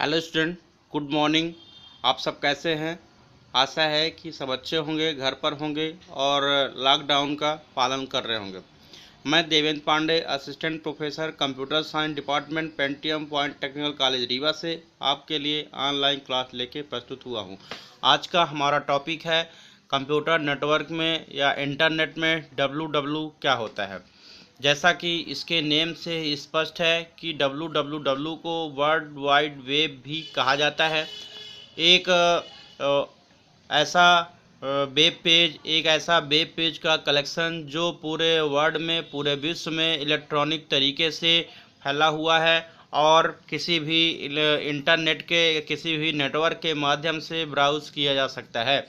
Hello student, good morning. आप सब कैसे हैं? आशा है कि सब अच्छे होंगे, घर पर होंगे और लॉकडाउन का पालन कर रहे होंगे। मैं Devendra Pandey, assistant professor computer science department, Pentium point technical college Rewa से आपके लिए ऑनलाइन क्लास लेके प्रस्तुत हुआ हूं। आज का हमारा टॉपिक है कंप्यूटर नेटवर्क में या इंटरनेट में डब्ल्यू क्या होता है। जैसा कि इसके नेम से स्पष्ट है कि डब्ल्यू को वर्ल्ड वाइड वेब भी कहा जाता है। एक ऐसा वेब पेज का कलेक्शन जो पूरे वर्ल्ड में, पूरे विश्व में इलेक्ट्रॉनिक तरीके से फैला हुआ है और किसी भी इंटरनेट के, किसी भी नेटवर्क के माध्यम से ब्राउज किया जा सकता है।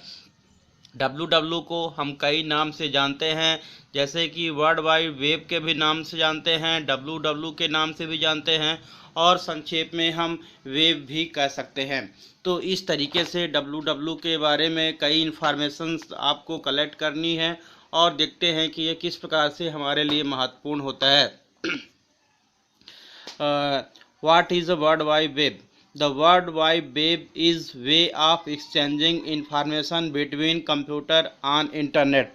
डब्ल्यू को हम कई नाम से जानते हैं, जैसे कि वर्ल्ड वाइड वेब के भी नाम से जानते हैं, डब्ल्यू के नाम से भी जानते हैं और संक्षेप में हम वेब भी कह सकते हैं। तो इस तरीके से डब्ल्यू के बारे में कई इन्फॉर्मेशन आपको कलेक्ट करनी है और देखते हैं कि ये किस प्रकार से हमारे लिए महत्वपूर्ण होता है। What is a world wide web? The World Wide Web is way of exchanging information between computer on internet।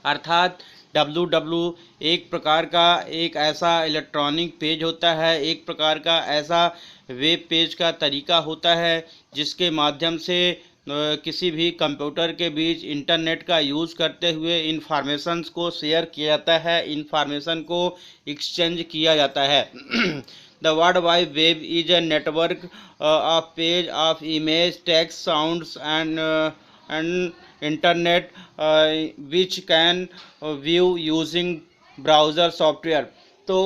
अर्थात डब्ल्यू एक प्रकार का एक ऐसा इलेक्ट्रॉनिक पेज होता है, एक प्रकार का ऐसा वेब पेज का तरीका होता है जिसके माध्यम से किसी भी कंप्यूटर के बीच इंटरनेट का यूज़ करते हुए इंफॉर्मेशंस को शेयर किया जाता है, इंफॉर्मेशन को एक्सचेंज किया जाता है। The World Wide Web is a network of page of image, text, sounds, and internet which can view using browser software। तो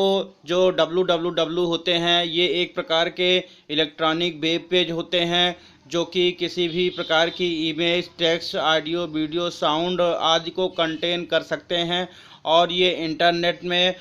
जो डब्ल्यू होते हैं ये एक प्रकार के इलेक्ट्रॉनिक वेब पेज होते हैं जो कि किसी भी प्रकार की image, text, audio, video, sound आदि को कंटेन कर सकते हैं और ये इंटरनेट में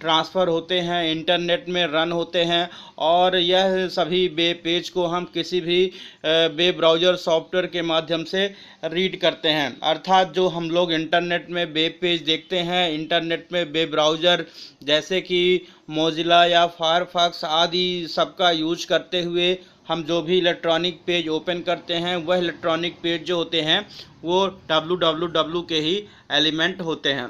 ट्रांसफ़र होते हैं, इंटरनेट में रन होते हैं और यह सभी वेब पेज को हम किसी भी वेब ब्राउज़र सॉफ्टवेयर के माध्यम से रीड करते हैं। अर्थात जो हम लोग इंटरनेट में वेब पेज देखते हैं, इंटरनेट में वेब ब्राउज़र जैसे कि मोजिला या फायरफॉक्स आदि सबका यूज करते हुए हम जो भी इलेक्ट्रॉनिक पेज ओपन करते हैं वह इलेक्ट्रॉनिक पेज जो होते हैं वो डब्ल्यू के ही एलिमेंट होते हैं।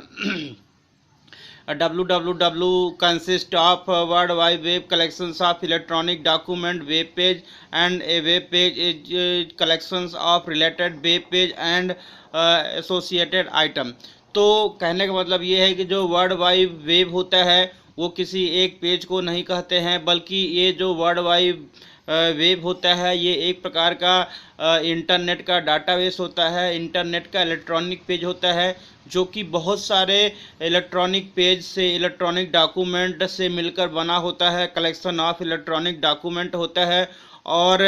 W consist of world wide web collections of electronic document, web page and A web page is collections of related web page and associated item. तो कहने का मतलब ये है कि जो वर्ल्ड वाइड वेब होता है वो किसी एक पेज को नहीं कहते हैं, बल्कि ये जो वर्ल्ड वाइड वेब होता है ये एक प्रकार का इंटरनेट का डाटाबेस होता है, इंटरनेट का इलेक्ट्रॉनिक पेज होता है जो कि बहुत सारे इलेक्ट्रॉनिक पेज से, इलेक्ट्रॉनिक डॉक्यूमेंट से मिलकर बना होता है, कलेक्शन ऑफ इलेक्ट्रॉनिक डॉक्यूमेंट होता है। और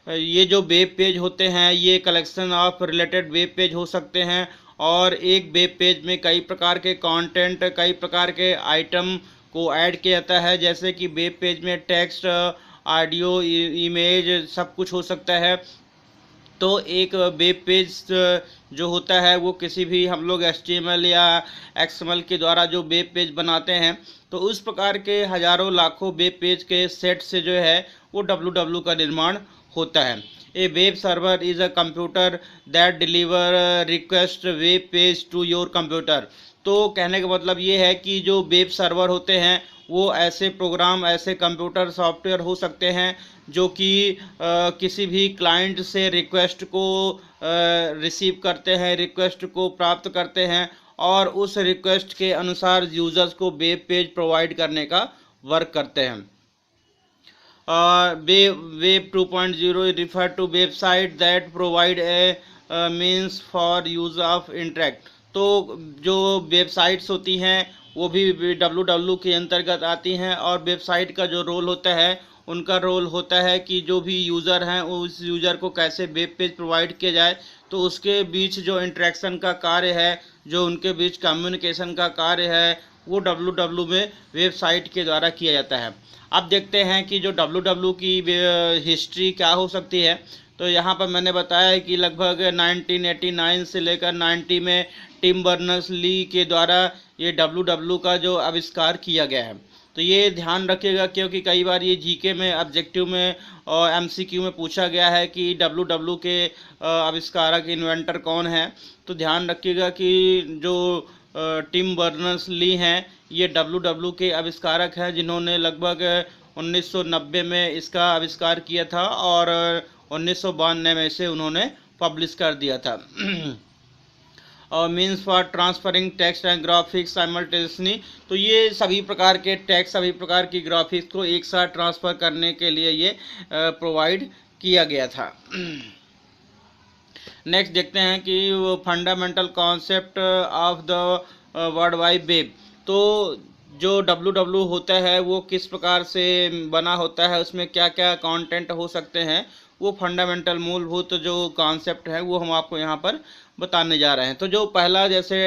ये जो वेब पेज होते हैं ये collection of related web page हो सकते हैं और एक वेब पेज में कई प्रकार के कंटेंट, कई प्रकार के आइटम को ऐड किया जाता है, जैसे कि वेब पेज में टेक्स्ट, ऑडियो, इमेज सब कुछ हो सकता है। तो एक वेब पेज जो होता है वो किसी भी हम लोग HTML या XML के द्वारा जो वेब पेज बनाते हैं तो उस प्रकार के हजारों लाखों वेब पेज के सेट से जो है वो डब्ल्यू का निर्माण होता है। A web server is a computer that deliver request web page to your computer. तो कहने का मतलब ये है कि जो वेब सर्वर होते हैं वो ऐसे प्रोग्राम, ऐसे कंप्यूटर सॉफ्टवेयर हो सकते हैं जो कि किसी भी क्लाइंट से रिक्वेस्ट को रिसीव करते हैं, रिक्वेस्ट को प्राप्त करते हैं और उस रिक्वेस्ट के अनुसार यूज़र्स को वेब पेज प्रोवाइड करने का वर्क करते हैं। Web 2.0 refer to website that provide a means for use of interact. तो जो वेबसाइट्स होती हैं वो भी डब्ल्यू के अंतर्गत आती हैं और वेबसाइट का जो रोल होता है उनका रोल होता है कि जो भी यूज़र हैं उस यूज़र को कैसे वेब पेज प्रोवाइड किया जाए, तो उसके बीच जो इंटरेक्शन का कार्य है, जो उनके बीच कम्युनिकेशन का कार्य है वो डब्ल्यू में वेबसाइट के द्वारा किया जाता है। अब देखते हैं कि जो डब्ल्यू की हिस्ट्री क्या हो सकती है। तो यहाँ पर मैंने बताया कि लगभग 1989 से लेकर 90 में टिम बर्नर्स ली के द्वारा ये डब्ल्यू का जो आविष्कार किया गया है। तो ये ध्यान रखिएगा, क्योंकि कई बार ये जीके में, ऑब्जेक्टिव में और एमसीक्यू में पूछा गया है कि डब्ल्यू के आविष्कारक, इन्वेंटर कौन है। तो ध्यान रखिएगा कि जो टिम बर्नर्स-ली हैं, ये डब्ल्यू के आविष्कारक हैं, जिन्होंने लगभग 1990 में इसका आविष्कार किया था और 1992 में इसे उन्होंने पब्लिश कर दिया था। और means for transferring text and graphics simultaneously, तो ये सभी प्रकार के टेक्स्ट, सभी प्रकार की ग्राफिक्स को एक साथ ट्रांसफ़र करने के लिए ये प्रोवाइड किया गया था। नेक्स्ट देखते हैं कि वो fundamental concept of the world wide web. तो जो डब्ल्यू होता है वो किस प्रकार से बना होता है, उसमें क्या क्या कंटेंट हो सकते हैं, वो फंडामेंटल मूलभूत जो कॉन्सेप्ट है वो हम आपको यहाँ पर बताने जा रहे हैं। तो जो पहला जैसे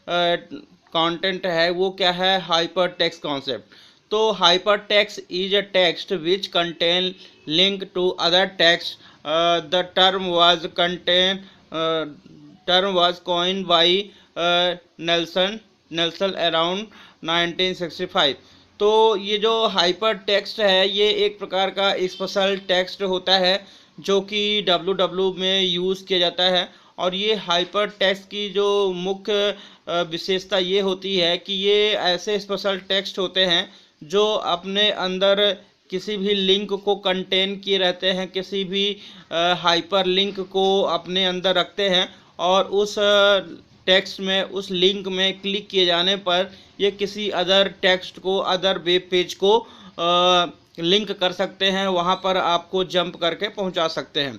कंटेंट है वो क्या है, हाइपर टेक्स्ट कॉन्सेप्ट। तो hypertext is a text which contain link to other text. The term was coined by Nelson around 1965। तो ये जो हाइपर टेक्स्ट है ये एक प्रकार का स्पेशल टेक्स्ट होता है जो कि डब्ल्यू में यूज़ किया जाता है। और ये हाइपर टेक्स्ट की जो मुख्य विशेषता ये होती है कि ये ऐसे स्पेशल टेक्स्ट होते हैं जो अपने अंदर किसी भी लिंक को कंटेन किए रहते हैं, किसी भी हाइपर लिंक को अपने अंदर रखते हैं, और उस टेक्स्ट में, उस लिंक में क्लिक किए जाने पर ये किसी अदर टेक्स्ट को, अदर वेब पेज को लिंक कर सकते हैं, वहाँ पर आपको जंप करके पहुँचा सकते हैं।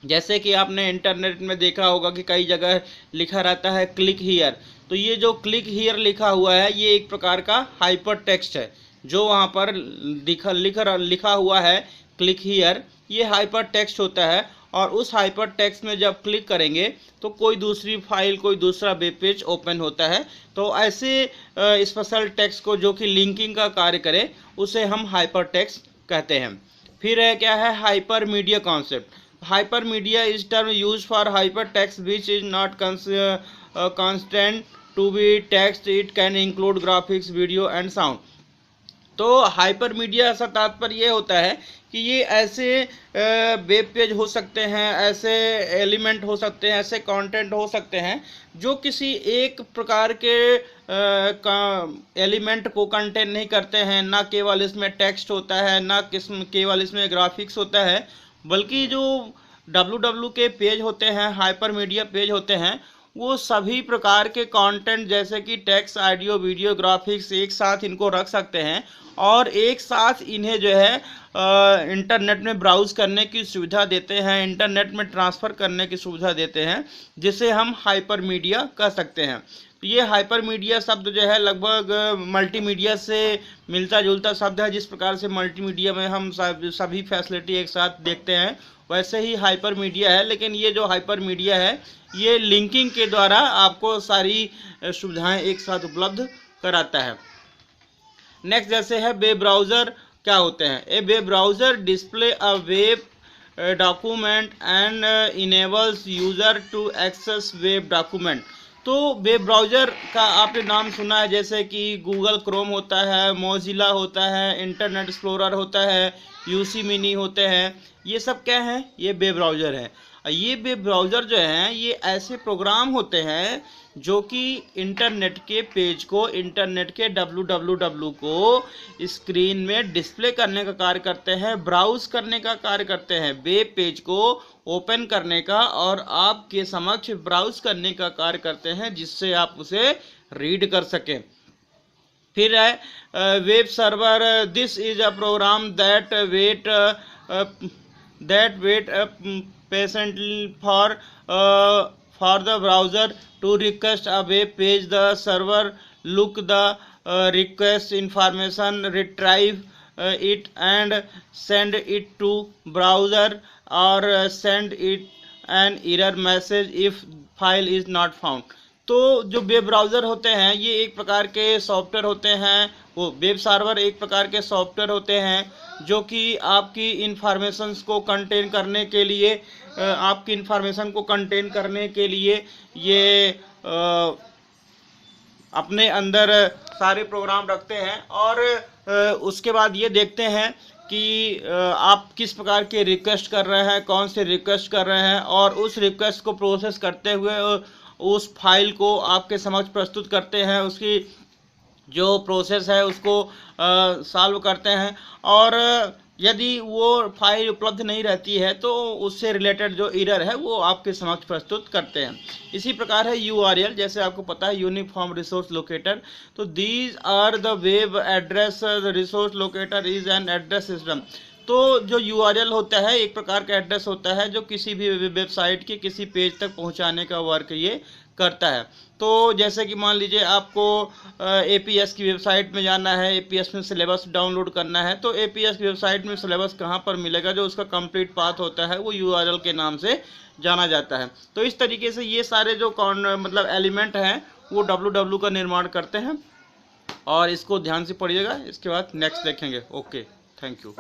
जैसे कि आपने इंटरनेट में देखा होगा कि कई जगह लिखा रहता है क्लिक हियर। तो ये जो क्लिक हियर लिखा हुआ है ये एक प्रकार का हाइपर टेक्स्ट है, जो वहाँ पर लिखा हुआ है क्लिक हियर, ये हाइपर टेक्स्ट होता है। और उस हाइपर टेक्स्ट में जब क्लिक करेंगे तो कोई दूसरी फाइल, कोई दूसरा वेब पेज ओपन होता है। तो ऐसे स्पेशल टेक्स्ट को जो कि लिंकिंग का कार्य करे उसे हम हाइपर टेक्स्ट कहते हैं। फिर है क्या है, hyper media concept. Hypermedia is term used for hypertext which is not constant to be text. It can include graphics, video and sound. तो हाइपर मीडिया से तात्पर्य ये होता है कि ये ऐसे वेब पेज हो सकते हैं, ऐसे एलिमेंट हो सकते हैं, ऐसे कंटेंट हो सकते हैं जो किसी एक प्रकार के एलिमेंट को कंटेन नहीं करते हैं। ना केवल इसमें टेक्स्ट होता है, ना केवल इसमें ग्राफिक्स होता है, बल्कि जो डब्ल्यू के पेज होते हैं, हाइपर मीडिया पेज होते हैं, वो सभी प्रकार के कंटेंट जैसे कि टेक्स्ट, ऑडियो, वीडियो, ग्राफिक्स एक साथ इनको रख सकते हैं और एक साथ इन्हें जो है इंटरनेट में ब्राउज़ करने की सुविधा देते हैं, इंटरनेट में ट्रांसफ़र करने की सुविधा देते हैं, जिसे हम हाइपर मीडिया कह सकते हैं। ये हाइपर मीडिया शब्द जो है लगभग मल्टीमीडिया से मिलता जुलता शब्द है। जिस प्रकार से मल्टीमीडिया में हम सभी फैसिलिटी एक साथ देखते हैं, वैसे ही हाइपर मीडिया है। लेकिन ये जो हाइपर मीडिया है ये लिंकिंग के द्वारा आपको सारी सुविधाएं एक साथ उपलब्ध कराता है। नेक्स्ट जैसे है वेब ब्राउज़र क्या होते हैं। A web browser display a web document and enables user to access web document. तो वेब ब्राउज़र का आपने नाम सुना है, जैसे कि गूगल क्रोम होता है, मोजिला होता है, इंटरनेट एक्सप्लोरर होता है, यूसी मिनी होते हैं। ये सब क्या हैं, ये वेब ब्राउज़र हैं। ये वेब ब्राउज़र जो हैं ये ऐसे प्रोग्राम होते हैं जो कि इंटरनेट के पेज को, इंटरनेट के www को स्क्रीन में डिस्प्ले करने का कार्य करते हैं, ब्राउज़ करने का कार्य करते हैं, वेब पेज को ओपन करने का और आपके समक्ष ब्राउज़ करने का कार्य करते हैं, जिससे आप उसे रीड कर सकें। फिर है web server. This is a program that wait patiently for the browser to request a web page. The server look the request information, retrieve it and send it to browser, or send it an error message if file is not found. तो जो web browser होते हैं ये एक प्रकार के software होते हैं, वो वेब सर्वर एक प्रकार के सॉफ्टवेयर होते हैं जो कि आपकी इंफॉर्मेशंस को कंटेन करने के लिए, आपकी इंफॉर्मेशन को कंटेन करने के लिए ये अपने अंदर सारे प्रोग्राम रखते हैं। और उसके बाद ये देखते हैं कि आप किस प्रकार के रिक्वेस्ट कर रहे हैं, कौन से रिक्वेस्ट कर रहे हैं, और उस रिक्वेस्ट को प्रोसेस करते हुए उस फाइल को आपके समक्ष प्रस्तुत करते हैं, उसकी जो प्रोसेस है उसको सॉल्व करते हैं। और यदि वो फाइल उपलब्ध नहीं रहती है तो उससे रिलेटेड जो एरर है वो आपके समक्ष प्रस्तुत करते हैं। इसी प्रकार है यूआरएल, जैसे आपको पता है यूनिफॉर्म रिसोर्स लोकेटर। तो these are the web address, the resource locator is an address system. तो जो यूआरएल होता है एक प्रकार का एड्रेस होता है जो किसी भी वेबसाइट के किसी पेज तक पहुंचाने का वर्क ये करता है। तो जैसे कि मान लीजिए आपको एपीएस की वेबसाइट में जाना है, एपीएस में सिलेबस डाउनलोड करना है, तो एपीएस की वेबसाइट में सिलेबस कहाँ पर मिलेगा, जो उसका कंप्लीट पाथ होता है वो यूआरएल के नाम से जाना जाता है। तो इस तरीके से ये सारे जो मतलब एलिमेंट हैं वो www का निर्माण करते हैं, और इसको ध्यान से पढ़िएगा। इसके बाद नेक्स्ट देखेंगे। Okay, thank you.